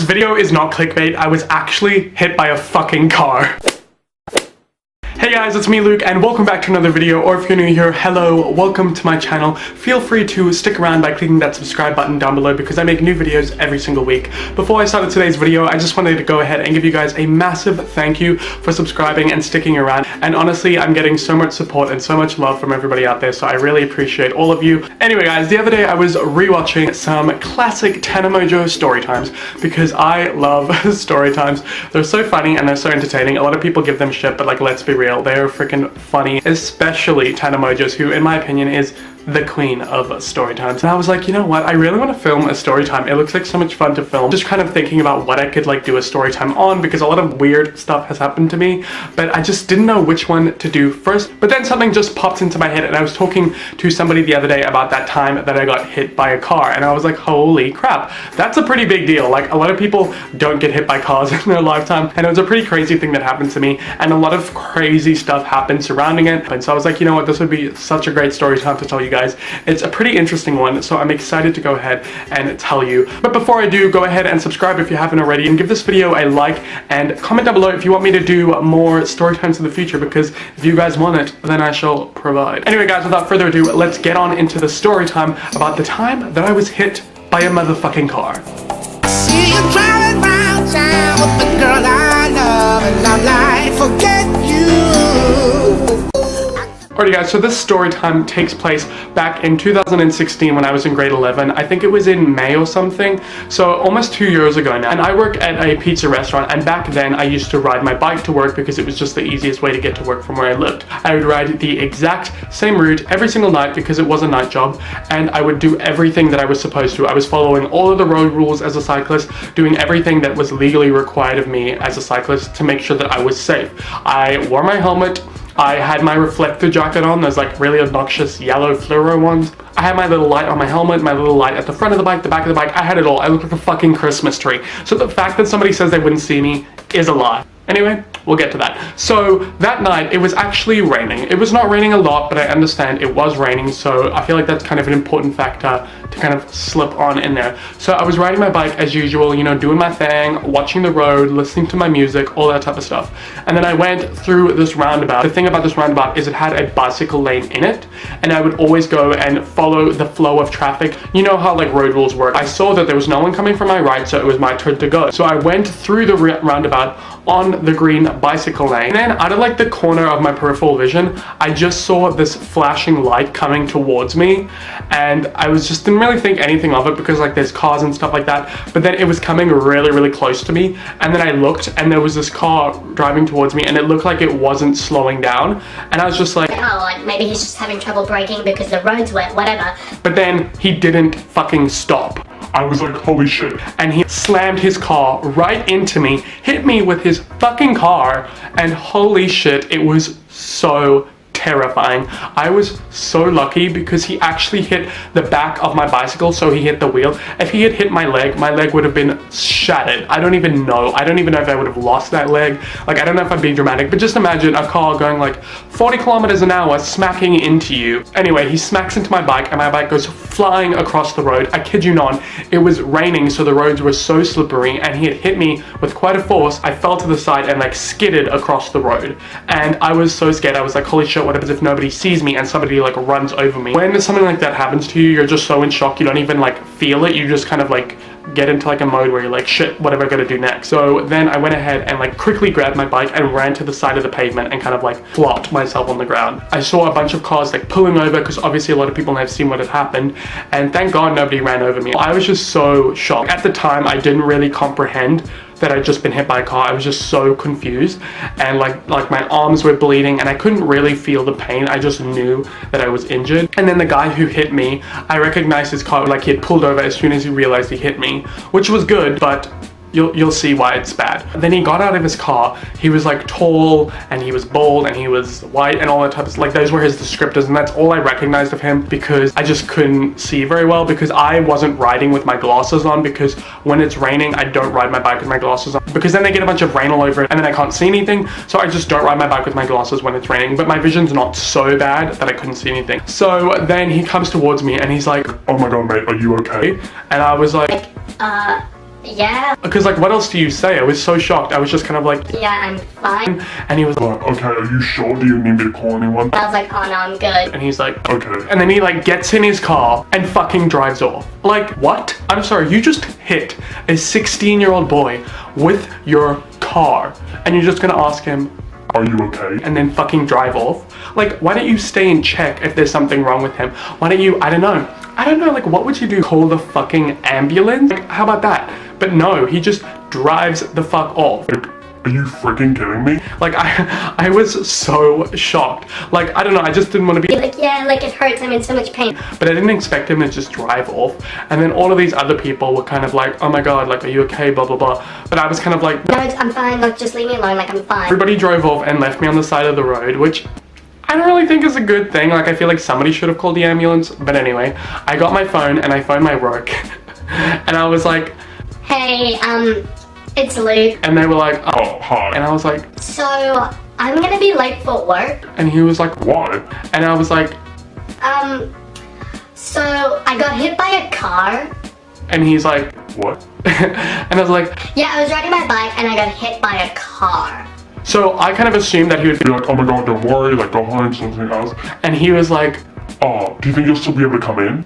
video is not clickbait. I was actually hit by a fucking car. Hey guys, it's me Luke and welcome back to another video, or if you're new here, hello, welcome to my channel. Feel free to stick around by clicking that subscribe button down below because I make new videos every single week. Before I started today's video, I just wanted to go ahead and give you guys a massive thank you for subscribing and sticking around, and honestly, I'm getting so much support and so much love from everybody out there, so I really appreciate all of you. Anyway guys, the other day I was rewatching some classic Tana Mongeau story times because I love story times. They're so funny and they're so entertaining. A lot of people give them shit, but like, let's be real, they're freaking funny, especially Tana Mongeau's, who in my opinion is the queen of story times. And I was like, you know what, I really want to film a story time. It looks like so much fun to film. Just kind of thinking about what I could like do a story time on, because a lot of weird stuff has happened to me, but I just didn't know which one to do first. But then something just popped into my head, and I was talking to somebody the other day about that time that I got hit by a car, and I was like, holy crap, that's a pretty big deal. Like, a lot of people don't get hit by cars in their lifetime, and it was a pretty crazy thing that happened to me, and a lot of crazy stuff happened surrounding it. And so I was like, you know what, this would be such a great story time to tell you guys. It's a pretty interesting one, so I'm excited to go ahead and tell you. But before I do, go ahead and subscribe if you haven't already, and give this video a like, and comment down below if you want me to do more story times in the future, because if you guys want it, then I shall provide. Anyway guys, without further ado, let's get on into the story time about the time that I was hit by a motherfucking car. See you driving round town with the girl I love, and I'm like, forget you. Alrighty guys, so this story time takes place back in 2016 when I was in grade 11. I think it was in May or something, so almost 2 years ago now. And I work at a pizza restaurant, and back then I used to ride my bike to work because it was just the easiest way to get to work from where I lived. I would ride the exact same route every single night because it was a night job, and I would do everything that I was supposed to. I was following all of the road rules as a cyclist, doing everything that was legally required of me as a cyclist to make sure that I was safe. I wore my helmet. I had my reflector jacket on, those like really obnoxious yellow fluoro ones. I had my little light on my helmet, my little light at the front of the bike, the back of the bike. I had it all. I looked like a fucking Christmas tree. So the fact that somebody says they wouldn't see me is a lie. Anyway, we'll get to that. So that night, it was actually raining. It was not raining a lot, but I understand it was raining, so I feel like that's kind of an important factor to kind of slip on in there. So I was riding my bike as usual, you know, doing my thing, watching the road, listening to my music, all that type of stuff. And then I went through this roundabout. The thing about this roundabout is it had a bicycle lane in it, and I would always go and follow the flow of traffic. You know how like road rules work. I saw that there was no one coming from my right, so it was my turn to go. So I went through the roundabout on the green bicycle lane, and then out of like the corner of my peripheral vision, I just saw this flashing light coming towards me, and I was just didn't really think anything of it because like there's cars and stuff like that, but then it was coming really close to me, and then I looked and there was this car driving towards me, and it looked like it wasn't slowing down, and I was just like, oh, like maybe he's just having trouble braking because the road's wet, whatever. But then he didn't fucking stop. I was like, holy shit. And he slammed his car right into me, hit me with his fucking car, and holy shit, it was so terrifying. I was so lucky because he actually hit the back of my bicycle, so he hit the wheel. If he had hit my leg would have been shattered. I don't even know if I would have lost that leg. Like, I don't know if I'm being dramatic, but just imagine a car going like 40 kilometers an hour smacking into you. Anyway, he smacks into my bike and my bike goes flying across the road. I kid you not, it was raining, so the roads were so slippery, and he had hit me with quite a force. I fell to the side and like skidded across the road, and I was so scared. I was like, holy shit, what happens if nobody sees me and somebody like runs over me? When something like that happens to you, you're just so in shock, you don't even like feel it. You just kind of like get into like a mode where you're like, shit, what am I gonna do next? So then I went ahead and like quickly grabbed my bike and ran to the side of the pavement and kind of like flopped myself on the ground. I saw a bunch of cars like pulling over because obviously a lot of people have seen what had happened, and thank God nobody ran over me. I was just so shocked. At the time, I didn't really comprehend that I'd just been hit by a car. I was just so confused, and like my arms were bleeding and I couldn't really feel the pain. I just knew that I was injured. And then the guy who hit me, I recognized his car, like he had pulled over as soon as he realized he hit me, which was good, but you'll see why it's bad. Then he got out of his car. He was like tall, and he was bald, and he was white, and all that type of, like, those were his descriptors, and that's all I recognized of him because I just couldn't see very well because I wasn't riding with my glasses on, because when it's raining I don't ride my bike with my glasses on because then they get a bunch of rain all over it and then I can't see anything. So I just don't ride my bike with my glasses when it's raining, but my vision's not so bad that I couldn't see anything. So then he comes towards me and he's like, oh my god mate, are you okay? And I was like, yeah, Because like, what else do you say? I was so shocked. I was just kind of like, yeah, I'm fine. and he was like, Okay, are you sure? Do you need me to call anyone? I was like, oh no, I'm good. and he's like, Okay. and then he like gets in his car and fucking drives off. Like, what? I'm sorry, you just hit a 16-year-old boy with your car, and you're just gonna ask him, Are you okay? and then fucking drive off? Like, why don't you stay and check if there's something wrong with him? Why don't you, I don't know, like, what would you do? Call the fucking ambulance? Like, how about that? But no, he just drives the fuck off. Like, are you freaking kidding me? Like, I was so shocked. Like, I don't know, I just didn't want to be, Be like, yeah, like it hurts, I'm in so much pain. but I didn't expect him to just drive off. And then all of these other people were kind of like, oh my god, like, are you okay, blah, blah, blah. But I was kind of like, No, I'm fine, like just leave me alone, like I'm fine. everybody drove off and left me on the side of the road, which I don't really think is a good thing. Like, I feel like somebody should have called the ambulance. But anyway, I got my phone and I phoned my work. And I was like, Hey, it's Luke. and they were like, oh. Oh, hi. And I was like, So, I'm gonna be late for work. and he was like, Why? and I was like, So I got hit by a car. and he's like, What? and I was like, Yeah, I was riding my bike and I got hit by a car. so I kind of assumed that he would be, You're like, oh my god, don't worry, like, go home, something else. and he was like, Oh, do you think you'll still be able to come in?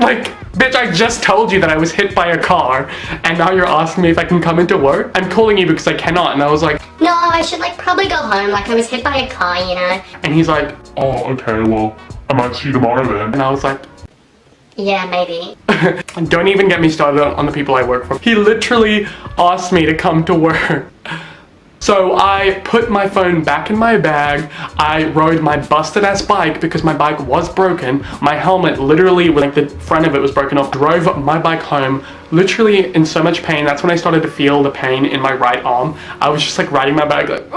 like, bitch, I just told you that I was hit by a car, and now you're asking me if I can come into work? I'm calling you because I cannot. And I was like, No, I should like probably go home, like I was hit by a car, you know? and he's like, Oh, okay, well, I might see you tomorrow then. and I was like, Yeah, maybe. don't even get me started on the people I work for. He literally asked me to come to work. So I put my phone back in my bag. I rode my busted ass bike because my bike was broken. My helmet literally, like the front of it was broken off. Drove my bike home, literally in so much pain. That's when I started to feel the pain in my right arm. I was just like riding my bike like,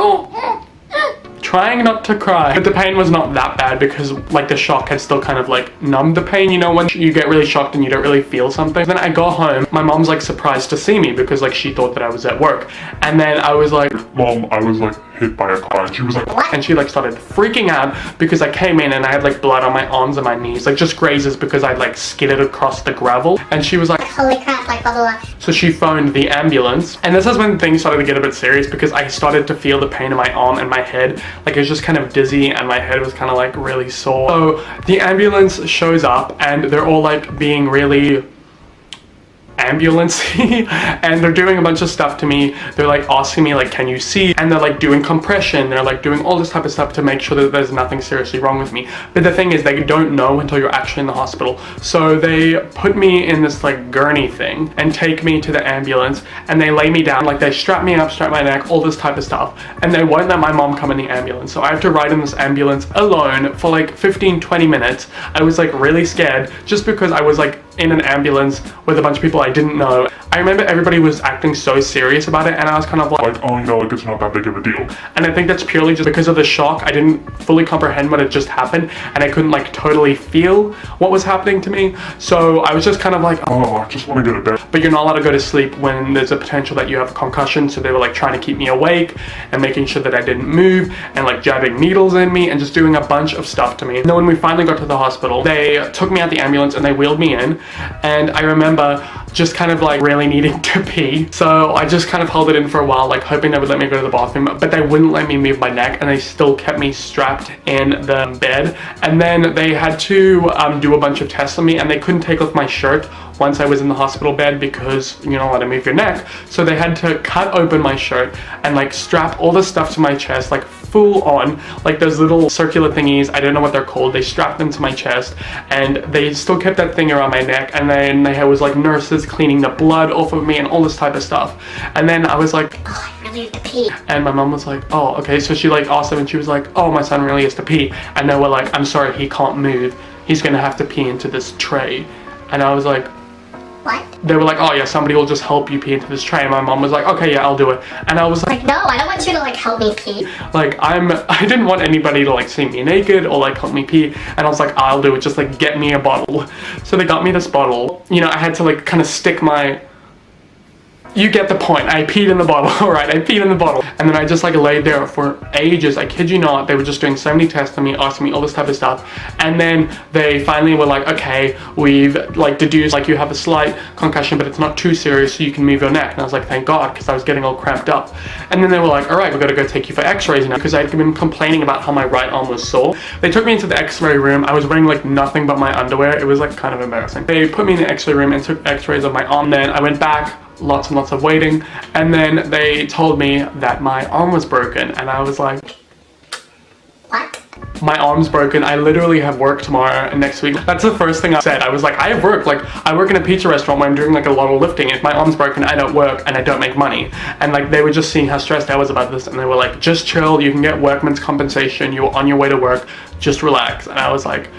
trying not to cry. But the pain was not that bad because like the shock had still kind of like numbed the pain, you know, when you get really shocked and you don't really feel something. Then I got home, my mom's like surprised to see me because like she thought that I was at work. And then I was like, Mom, I was like hit by a car, and she was like, What? and she like started freaking out because I came in and I had like blood on my arms and my knees, like just grazes because I like skidded across the gravel. And she was like, Holy crap, like blah blah blah. so she phoned the ambulance, and this is when things started to get a bit serious because I started to feel the pain in my arm and my head. Like it was just kind of dizzy and my head was kind of like really sore. So the ambulance shows up and they're all like being really ambulance-y and they're doing a bunch of stuff to me. They're like asking me like, can you see? And they're like doing compression. They're like doing all this type of stuff to make sure that there's nothing seriously wrong with me. But the thing is, they don't know until you're actually in the hospital. So they put me in this like gurney thing and take me to the ambulance, and they lay me down, like they strap me up, strap my neck, all this type of stuff, and they won't let my mom come in the ambulance. So I have to ride in this ambulance alone for like 15-20 minutes. I was like really scared just because I was like in an ambulance with a bunch of people I didn't know. I remember everybody was acting so serious about it, and I was kind of like, oh, you know, like, it's not that big of a deal. and I think that's purely just because of the shock. I didn't fully comprehend what had just happened, and I couldn't like totally feel what was happening to me. So I was just kind of like, Oh, I just want to go to bed. but you're not allowed to go to sleep when there's a potential that you have a concussion. So they were like trying to keep me awake and making sure that I didn't move and like jabbing needles in me and just doing a bunch of stuff to me. And then when we finally got to the hospital, they took me out the ambulance and they wheeled me in, and I remember just kind of like really needing to pee. So I just kind of held it in for a while, like hoping they would let me go to the bathroom, but they wouldn't let me move my neck, and they still kept me strapped in the bed. And then they had to do a bunch of tests on me, and they couldn't take off my shirt once I was in the hospital bed because you're not allowed to move your neck. So they had to cut open my shirt and like strap all the stuff to my chest, like full on, like those little circular thingies, I don't know what they're called. They strapped them to my chest, and they still kept that thing around my neck. And then they was like nurses cleaning the blood off of me and all this type of stuff. And then I was like, Oh, I really have to pee. and my mom was like, oh, okay. So she like asked them, and she was like, oh, my son really has to pee. And they were like, I'm sorry, he can't move. He's gonna have to pee into this tray. And I was like, What? they were like, oh yeah, somebody will just help you pee into this tray. And my mom was like, okay, yeah, I'll do it. And I was like, Like, no, I don't want you to like help me pee. I didn't want anybody to like see me naked or like help me pee. And I was like, I'll do it, just like get me a bottle. So they got me this bottle. You know, I had to like kind of stick my You get the point. I peed in the bottle. Alright, I peed in the bottle. And then I just like laid there for ages. I kid you not. They were just doing so many tests on me, asking me all this type of stuff. And then they finally were like, okay, we've like deduced like you have a slight concussion, but it's not too serious, so you can move your neck. And I was like, thank God, because I was getting all cramped up. And then they were like, alright, we've got to go take you for x-rays now, because I'd been complaining about how my right arm was sore. They took me into the x-ray room. I was wearing like nothing but my underwear. It was like kind of embarrassing. They put me in the x-ray room and took x-rays of my arm. Then I went back, lots and lots of waiting, and then they told me that my arm was broken, and I was like, What? my arm's broken. I literally have work tomorrow and next week. That's the first thing I said. I was like, I have work. Like, I work in a pizza restaurant where I'm doing like a lot of lifting. If my arm's broken, I don't work and I don't make money. And like, they were just seeing how stressed I was about this, and they were like, just chill, you can get workman's compensation, you're on your way to work, just relax. And I was like,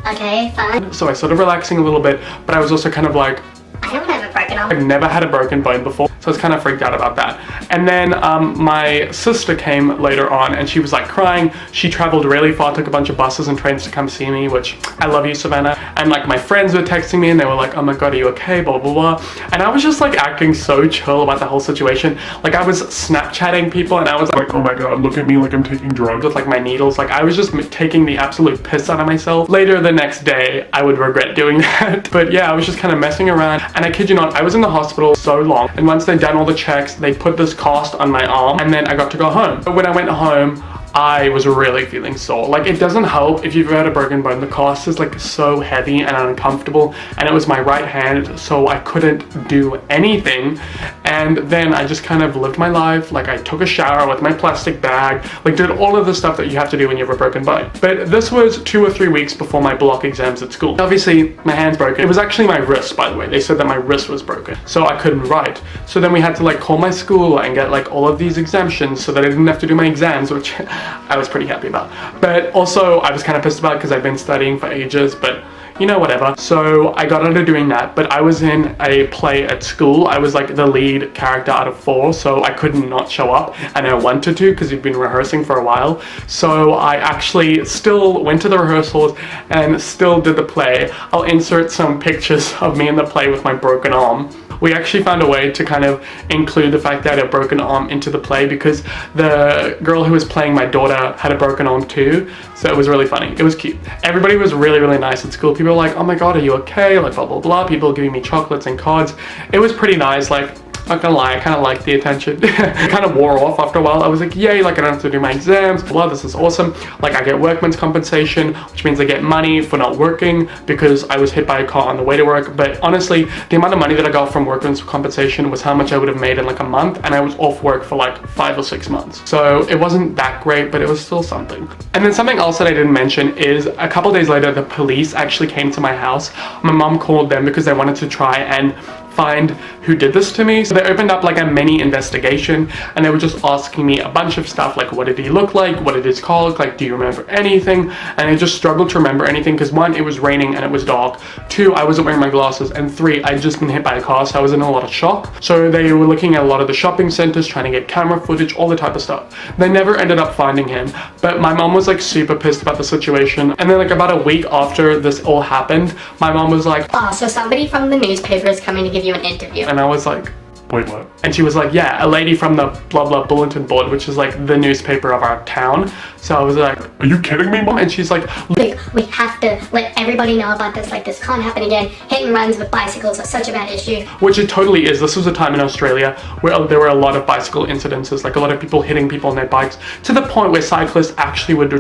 Okay, fine. so I started relaxing a little bit, but I was also kind of like, I don't have a broken arm. I've never had a broken bone before, so I was kind of freaked out about that. And then my sister came later on, and she was like crying. She traveled really far, took a bunch of buses and trains to come see me, which I love you, Savannah. And like my friends were texting me, and they were like, oh my God, are you okay, blah blah blah. And I was just like acting so chill about the whole situation. Like, I was Snapchatting people, and I was like, Oh my God, look at me like I'm taking drugs. with like my needles. Like, I was just taking the absolute piss out of myself. Later the next day, I would regret doing that. But yeah, I was just kind of messing around, and I kid you not, I was in the hospital so long, and once they'd done all the checks, they put this cast on my arm, and then I got to go home. But when I went home, I was really feeling sore. Like, it doesn't help if you've had a broken bone. The cast is like so heavy and uncomfortable, and it was my right hand, so I couldn't do anything. And then I just kind of lived my life. Like, I took a shower with my plastic bag, like did all of the stuff that you have to do when you have a broken bone. But this was 2 or 3 weeks before my block exams at school. Obviously, my hand's broken. It was actually my wrist, by the way. They said that my wrist was broken, so I couldn't write. So then we had to like call my school and get like all of these exemptions so that I didn't have to do my exams, which I was pretty happy about. But also I was kind of pissed about because I've been studying for ages, but you know, whatever. So I got out of doing that, but I was in a play at school. I was like the lead character out of 4, so I couldn't not show up, and I wanted to because we'd been rehearsing for a while. So I actually still went to the rehearsals and still did the play. I'll insert some pictures of me in the play with my broken arm. We actually found a way to kind of include the fact that I had a broken arm into the play, because the girl who was playing my daughter had a broken arm too, so it was really funny. It was cute. Everybody was really, really nice at school. People were like, oh my God, are you okay? Like, blah, blah, blah. People giving me chocolates and cards. It was pretty nice. Like, not gonna lie, I kind of liked the attention. It kind of wore off after a while. I was like, yay, like I don't have to do my exams. Blah, this is awesome. Like, I get workman's compensation, which means I get money for not working because I was hit by a car on the way to work. But honestly, the amount of money that I got from workman's compensation was how much I would have made in like a month, and I was off work for like 5 or 6 months. So it wasn't that great, but it was still something. And then something else that I didn't mention is a couple days later, the police actually came to my house. My mom called them because they wanted to try and find who did this to me. So they opened up like a mini investigation, and they were just asking me a bunch of stuff, like what did he look like, what did his car look like, do you remember anything? And I just struggled to remember anything because 1, it was raining and it was dark, 2, I wasn't wearing my glasses, and 3, I'd just been hit by a car, so I was in a lot of shock. So they were looking at a lot of the shopping centers, trying to get camera footage, all the type of stuff. They never ended up finding him, but my mom was like super pissed about the situation. And then like about a week after this all happened, my mom was like, Oh, so somebody from the newspaper is coming to give you an interview. and I was like, Wait, what? and she was like, yeah, a lady from the blah blah bulletin board, which is like the newspaper of our town. So I was like, Are you kidding me, Mom? and she's like, We have to let everybody know about this. Like, this can't happen again. Hit and runs with bicycles are such a bad issue. which it totally is. This was a time in Australia where there were a lot of bicycle incidences, like a lot of people hitting people on their bikes, to the point where cyclists actually would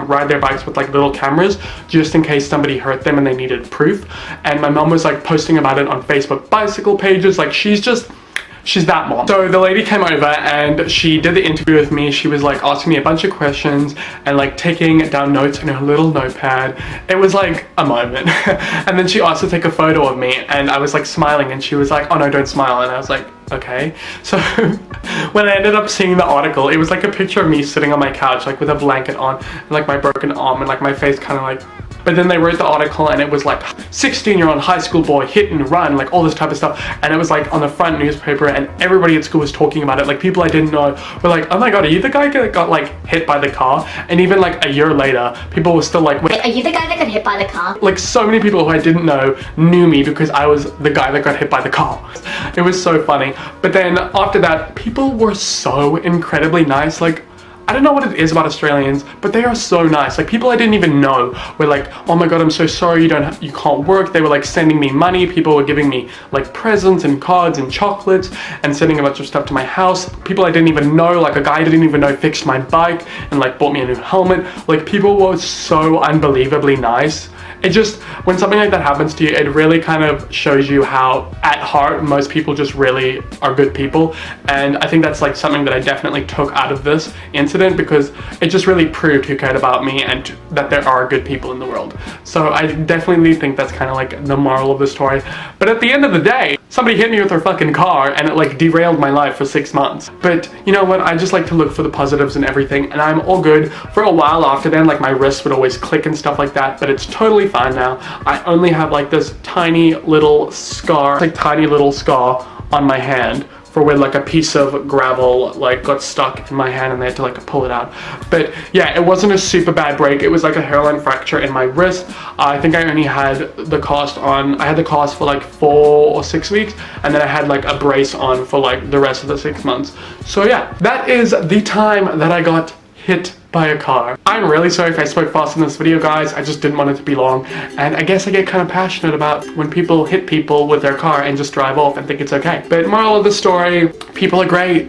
ride their bikes with like little cameras just in case somebody hurt them and they needed proof. And my mom was like posting about it on Facebook bicycle pages. Like, she's that mom. So the lady came over and she did the interview with me. She was like asking me a bunch of questions and like taking down notes in her little notepad. It was like a moment. And then she asked to take a photo of me, and I was like smiling, and she was like, oh no, don't smile. And I was like, okay. So when I ended up seeing the article, it was like a picture of me sitting on my couch, like with a blanket on, and like my broken arm, and like my face kind of like But then they wrote the article and it was like 16-year-old high school boy hit and run, like all this type of stuff. And it was like on the front newspaper and everybody at school was talking about it. Like people I didn't know were like, oh my God, are you the guy that got like hit by the car? And even like a year later, people were still like, Wait, are you the guy that got hit by the car? like so many people who I didn't know knew me because I was the guy that got hit by the car. It was so funny. But then after that, people were so incredibly nice. Like, I don't know what it is about Australians, but they are so nice. Like people I didn't even know were like, oh my God, I'm so sorry you can't work. They were like sending me money. People were giving me like presents and cards and chocolates and sending a bunch of stuff to my house. People I didn't even know, like a guy I didn't even know fixed my bike and like bought me a new helmet. Like people were so unbelievably nice. It just, when something like that happens to you, it really kind of shows you how at heart most people just really are good people. And I think that's like something that I definitely took out of this incident because it just really proved who cared about me and that there are good people in the world. So I definitely think that's kind of like the moral of the story. But at the end of the day, somebody hit me with their fucking car and it like derailed my life for 6 months. But you know what? I just like to look for the positives in everything and I'm all good. For a while after then, like my wrist would always click and stuff like that, but it's totally fine now. I only have like this tiny little scar, on my hand for where like a piece of gravel like got stuck in my hand and they had to like pull it out. But yeah, it wasn't a super bad break. It was like a hairline fracture in my wrist. I think I only had the cast on, I had the cast for like 4 or 6 weeks and then I had like a brace on for like the rest of the 6 months. So yeah, that is the time that I got hit by a car. I'm really sorry if I spoke fast in this video, guys. I just didn't want it to be long. And I guess I get kind of passionate about when people hit people with their car and just drive off and think it's okay. But moral of the story, people are great.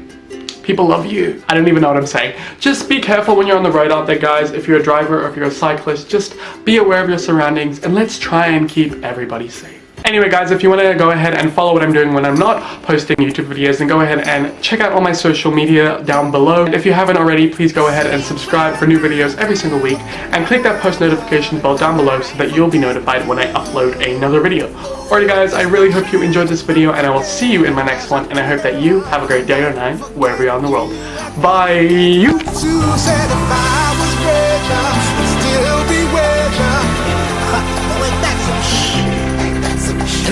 People love you. I don't even know what I'm saying. Just be careful when you're on the road out there, guys. If you're a driver or if you're a cyclist, just be aware of your surroundings and let's try and keep everybody safe. Anyway guys, if you want to go ahead and follow what I'm doing when I'm not posting YouTube videos, then go ahead and check out all my social media down below. And if you haven't already, please go ahead and subscribe for new videos every single week and click that post notification bell down below so that you'll be notified when I upload another video. Alrighty guys, I really hope you enjoyed this video and I will see you in my next one and I hope that you have a great day or night wherever you are in the world. Bye!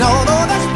No, that's